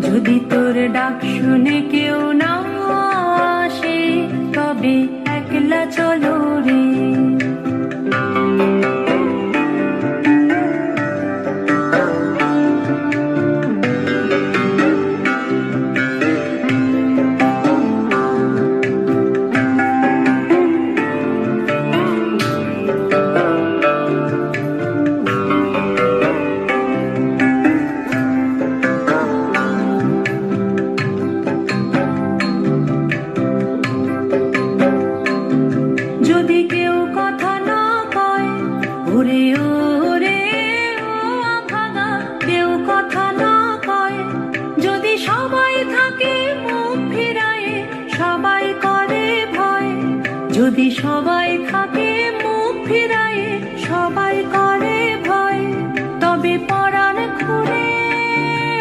যদি তোর ডাক শুনে কেউ না আসে, তবে একলা চলো রে। যদি কেউ কথা না কয়, ওরে ওরে ও ভাঙা, কেউ কথা না কয়, যদি সবাই থাকে মুখ ফিরায়ে, সবাই করে ভয়, যদি সবাই